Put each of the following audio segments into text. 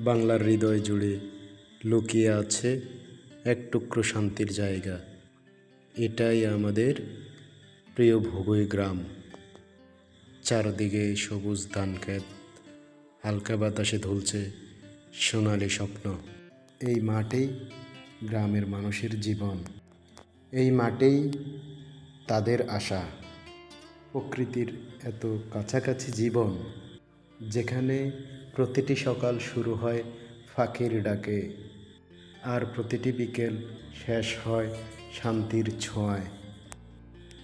বাংলার হৃদয় জুড়ে লুকিয়ে আছে এক টুকরো শান্তির জায়গা। এটাই আমাদের প্রিয় ভোগই গ্রাম। চারদিকে সবুজ ধানক্ষেত, হালকা বাতাসে ধুলছে সোনালি স্বপ্ন। এই মাঠেই গ্রামের মানুষের জীবন, এই মাঠেই তাদের আশা। প্রকৃতির এত কাছাকাছি জীবন, যেখানে প্রতিটি সকাল শুরু হয় পাখির ডাকে, আর প্রতিটি বিকেল শেষ হয় শান্তির ছোঁয়ায়।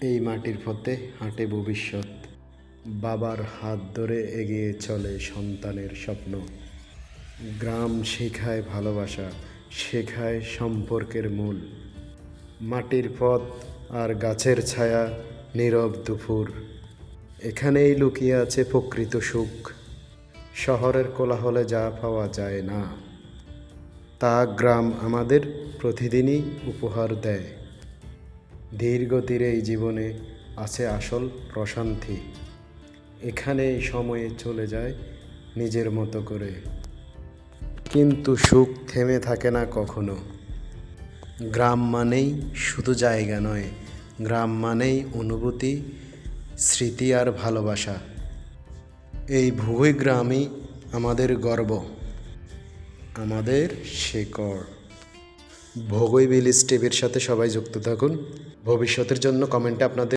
এই মাটির পথে হাঁটে ভবিষ্যৎ, বাবার হাত ধরে এগিয়ে চলে সন্তানের স্বপ্ন। গ্রাম শেখায় ভালোবাসা, শেখায় সম্পর্কের মূল। মাটির পথ আর গাছের ছায়া, নীরব দুপুর, এখানেই লুকিয়ে আছে প্রকৃত সুখ। শহরের কোলাহলে যা পাওয়া যায় না, তা গ্রাম আমাদের প্রতিদিনই উপহার দেয়। ধীরগতির এই জীবনে আছে আসল প্রশান্তি। এখানে সময়ে চলে যায় নিজের মতো করে, কিন্তু সুখ থেমে থাকে না কখনো। গ্রাম মানেই শুধু জায়গা নয়, গ্রাম মানেই অনুভূতি, স্মৃতি আর ভালোবাসা। এই ভুবই গ্রামই আমাদের গর্ব, আমাদের শেকড়। ভোগই ভিলেজ টিভির সাথে সবাই যুক্ত থাকুন। ভবিষ্যতের জন্য কমেন্টে আপনাদের